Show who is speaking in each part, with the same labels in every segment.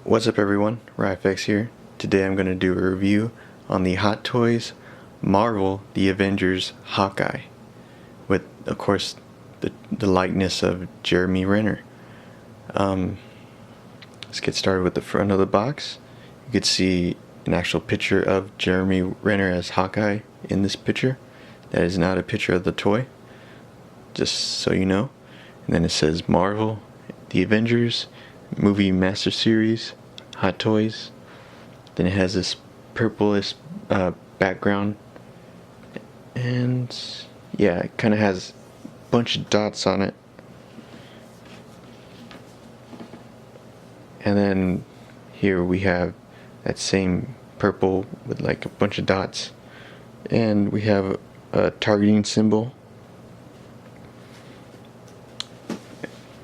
Speaker 1: What's up everyone, RyFX here. Today I'm going to do a review on the Hot Toys Marvel The Avengers Hawkeye with, of course, the likeness of Jeremy Renner. Let's get started with the front of the box. You can see an actual picture of Jeremy Renner as Hawkeye in this picture. That is not a picture of the toy, just so you know. And then it says Marvel The Avengers Movie Master Series Hot Toys. Then it has this purplish background, and yeah, it kind of has a bunch of dots on it. And then here we have that same purple with like a bunch of dots, and we have a targeting symbol.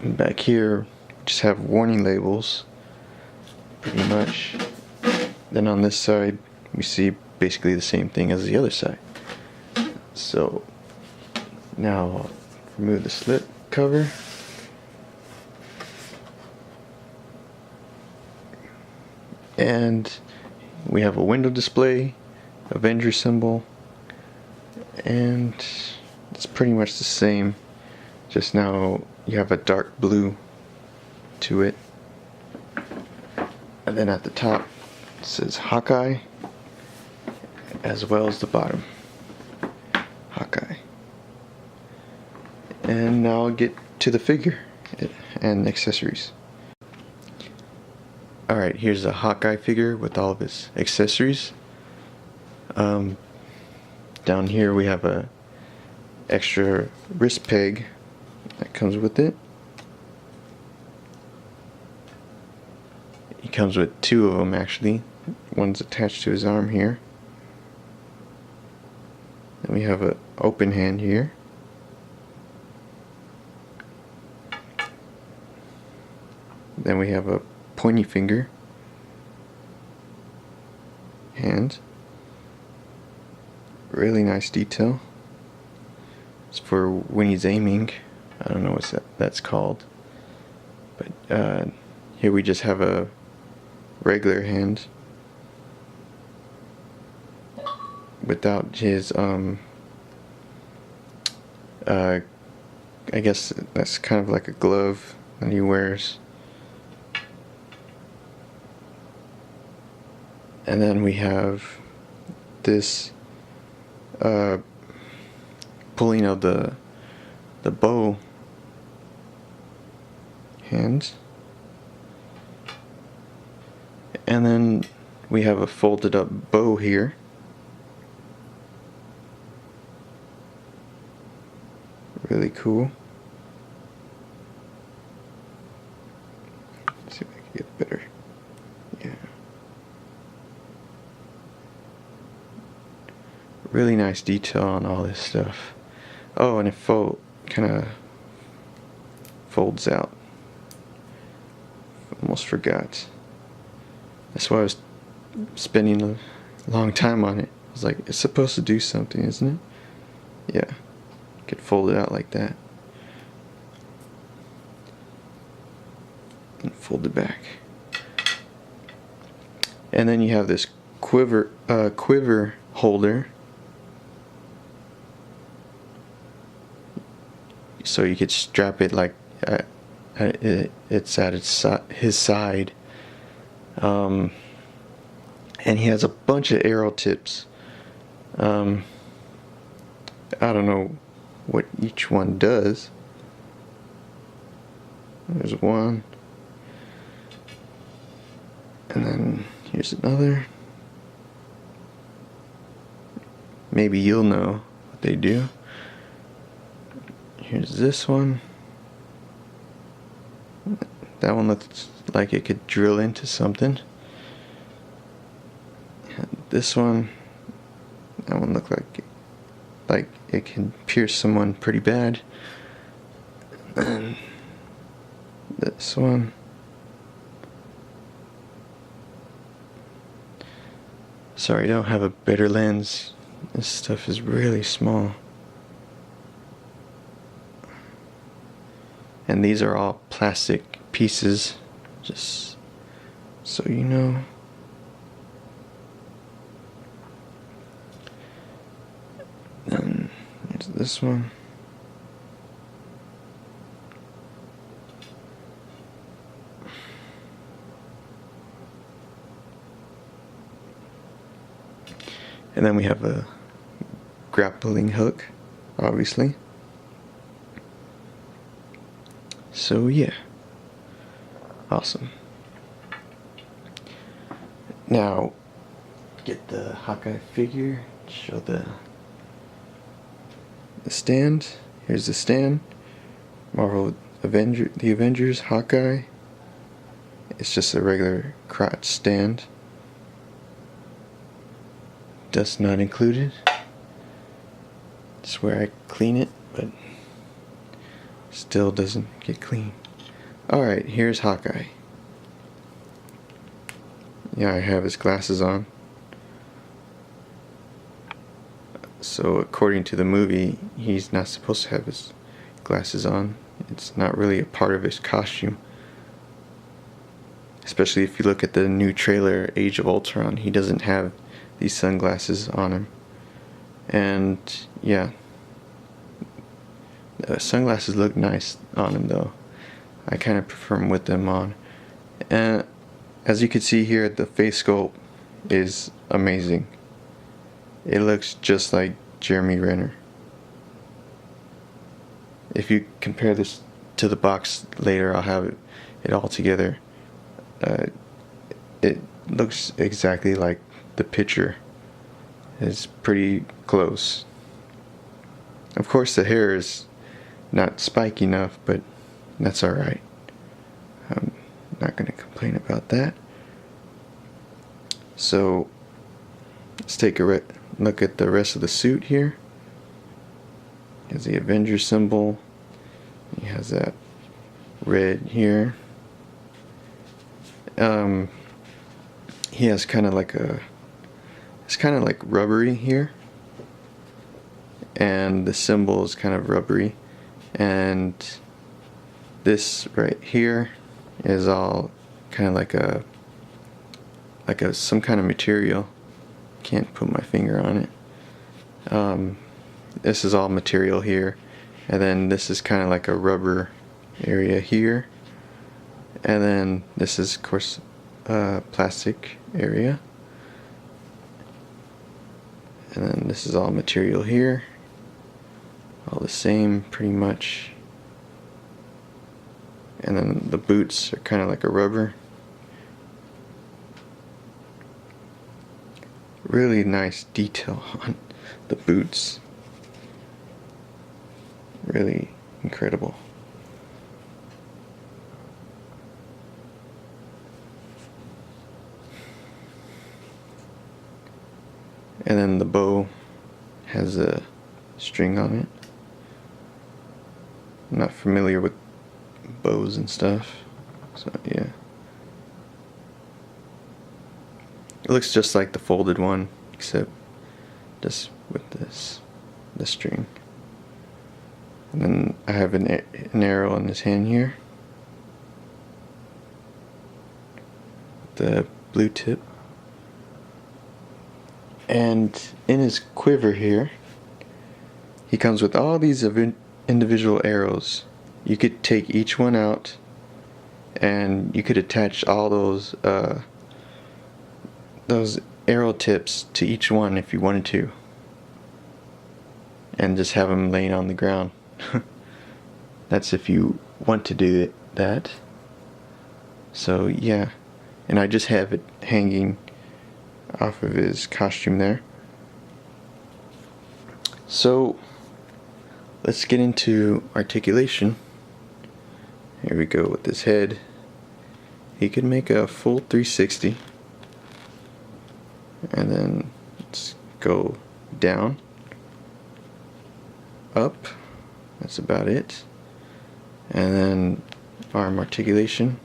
Speaker 1: And back here just have warning labels, pretty much. Then on this side we see basically the same thing as the other side. So now I'll remove the slip cover. And we have a window display, Avengers symbol, and it's pretty much the same, just now you have a dark blue to it. And then at the top it says Hawkeye, as well as the bottom, Hawkeye. And now I'll get to the figure and accessories. Alright, here's a Hawkeye figure with all of its accessories. Down here we have a extra wrist peg that comes with it. He comes with two of them actually. One's attached to his arm here. Then we have an open hand here. Then we have a pointy finger hand. Really nice detail. It's for when he's aiming. I don't know what that's called. But here we just have a regular hand without his I guess that's kind of like a glove that he wears. And then we have this pulling of the bow hand. And then we have a folded up bow here. Really cool. Let's see if I can get better. Yeah. Really nice detail on all this stuff. Oh, and it kind of folds out. Almost forgot. That's why I was spending a long time on it. I was like, it's supposed to do something, isn't it? Yeah. You could fold it out like that. And fold it back. And then you have this quiver holder. So you could strap it like it's at his side. And he has a bunch of arrow tips. I don't know what each one does. There's one. And then here's another. Maybe you'll know what they do. Here's this one. That one looks like it could drill into something. And this one, that one looked like it can pierce someone pretty bad. And this one, sorry, I don't have a better lens. This stuff is really small. And these are all plastic pieces, just so you know. Then there's this one. And then we have a grappling hook, obviously. So yeah, awesome. Now, get the Hawkeye figure, show the stand. Here's the stand. The Avengers, Hawkeye. It's just a regular crotch stand. Dust not included. It's where I clean it, but still doesn't get clean. Alright, here's Hawkeye. Yeah, I have his glasses on. So according to the movie, he's not supposed to have his glasses on. It's not really a part of his costume. Especially if you look at the new trailer, Age of Ultron, he doesn't have these sunglasses on him. And yeah, the sunglasses look nice on him though. I kind of prefer him with them on. And as you can see here, the face sculpt is amazing. It looks just like Jeremy Renner. If you compare this to the box later, I'll have it all together. It looks exactly like the picture. It's pretty close. Of course the hair is not spiky enough, but that's alright. I'm not going to complain about that. So let's take a look at the rest of the suit here. He has the Avengers symbol. He has that red here. He has kind of like it's kind of like rubbery here, and the symbol is kind of rubbery, and this right here is all kind of like some kind of material. Can't put my finger on it. This is all material here, and then this is kind of like a rubber area here, and then this is of course plastic area, and then this is all material here, all the same pretty much, and then the boots are kind of like a rubber. Really nice detail on the boots. Really incredible. And then the bow has a string on it. I'm not familiar with bows and stuff, so yeah. It looks just like the folded one, except just with the string. And then I have an arrow in his hand here, the blue tip. And in his quiver here, he comes with all these individual arrows. You could take each one out, and you could attach all those arrow tips to each one if you wanted to, and just have them laying on the ground. That's if you want to do that. So yeah, and I just have it hanging off of his costume there. So let's get into articulation. Here we go with his head. He could make a full 360, and then let's go down, up, that's about it. And then arm articulation,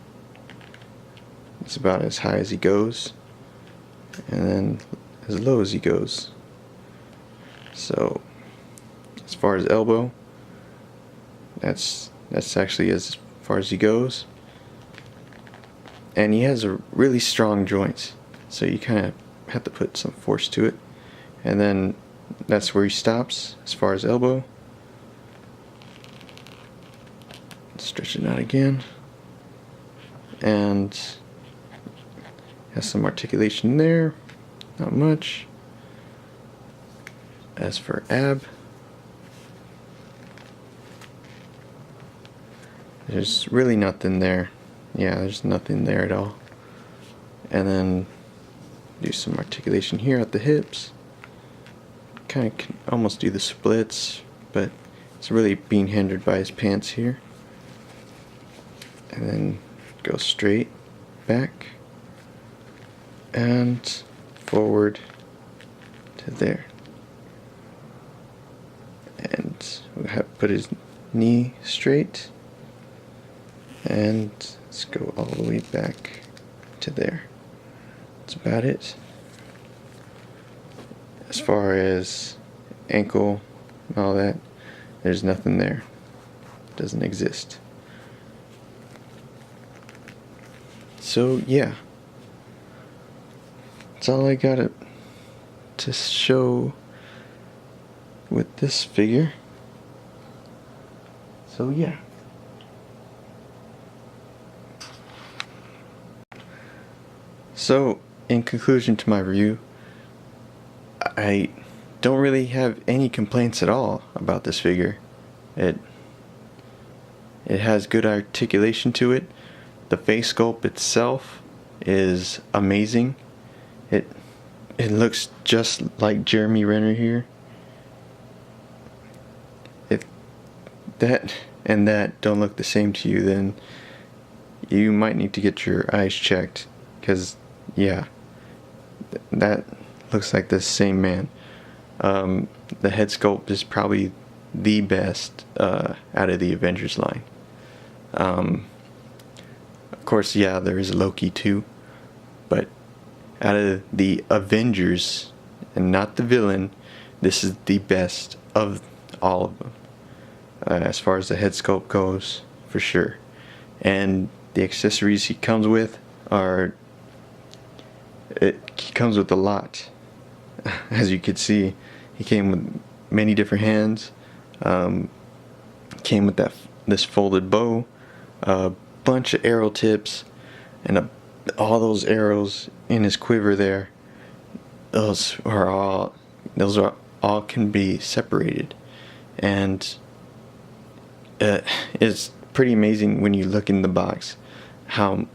Speaker 1: it's about as high as he goes, and then as low as he goes. So as far as elbow, that's actually as far as he goes. And he has a really strong joints, so you kind of have to put some force to it. And then that's where he stops as far as elbow. Stretch it out again, and has some articulation there, not much. As for ab, there's really nothing there. Yeah, there's nothing there at all. And then do some articulation here at the hips. Kind of can almost do the splits, but it's really being hindered by his pants here. And then go straight back and forward to there. And we'll have to put his knee straight, and let's go all the way back to there. That's about it. As far as ankle and all that, there's nothing there. Doesn't exist. So yeah, that's all I got to show with this figure. So yeah. So in conclusion to my review, I don't really have any complaints at all about this figure. It has good articulation to it. The face sculpt itself is amazing. It looks just like Jeremy Renner here. If that and that don't look the same to you, then you might need to get your eyes checked, because yeah, that looks like the same man. The head sculpt is probably the best out of the Avengers line. Of course, yeah, there is Loki too, but out of the Avengers, and not the villain, this is the best of all of them, as far as the head sculpt goes, for sure. And the accessories he comes with he comes with a lot. As you could see, he came with many different hands, came with this folded bow, bunch of arrow tips, and all those arrows in his quiver there. Those are all can be separated, and it's pretty amazing when you look in the box how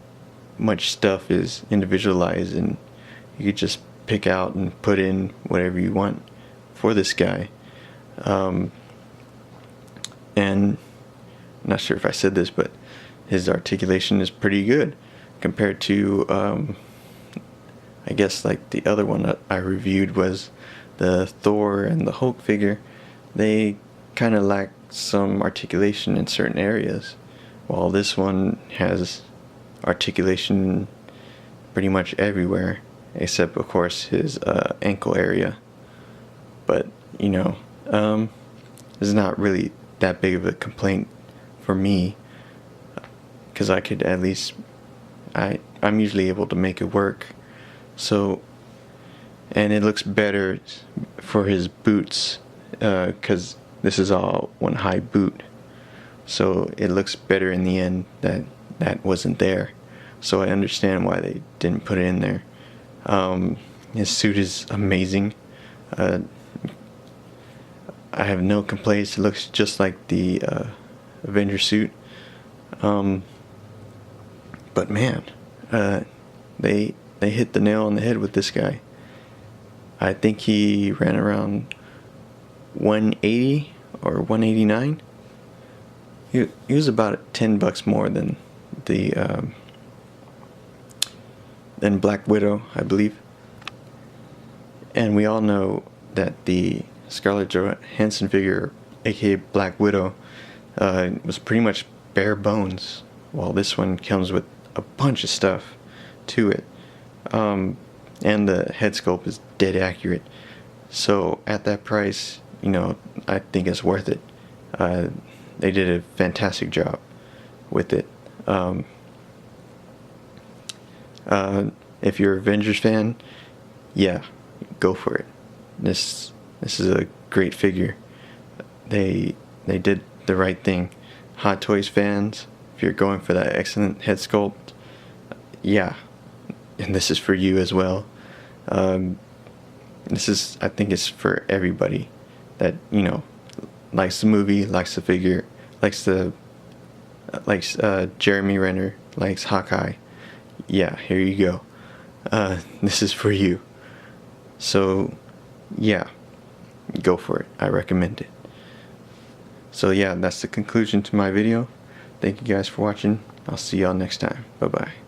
Speaker 1: much stuff is individualized, and you could just pick out and put in whatever you want for this guy. And I'm not sure if I said this, but his articulation is pretty good compared to I guess like the other one that I reviewed was the Thor and the Hulk figure. They kind of lack some articulation in certain areas, while this one has articulation pretty much everywhere, except of course his ankle area. But you know, it's not really that big of a complaint for me, because I could at least I'm usually able to make it work. So, and it looks better for his boots, because this is all one high boot, so it looks better in the end that wasn't there. So I understand why they didn't put it in there. His suit is amazing. I have no complaints. It looks just like the Avenger suit. But man, they hit the nail on the head with this guy. I think he ran around 180 or 189. He was about $10 more than than Black Widow, I believe. And we all know that the Scarlett Johansson figure, aka Black Widow, was pretty much bare bones, while this one comes with a bunch of stuff to it. And the head sculpt is dead accurate. So at that price, you know, I think it's worth it. They did a fantastic job with it. If you're an Avengers fan, yeah, go for it. This is a great figure. They did the right thing. Hot Toys fans, if you're going for that excellent head sculpt, yeah, and this is for you as well. This is, I think it's for everybody that, you know, likes the movie, likes the figure, likes Jeremy Renner, likes Hawkeye. Yeah, here you go. This is for you. So, yeah, go for it. I recommend it. So yeah, that's the conclusion to my video. Thank you guys for watching. I'll see y'all next time. Bye bye.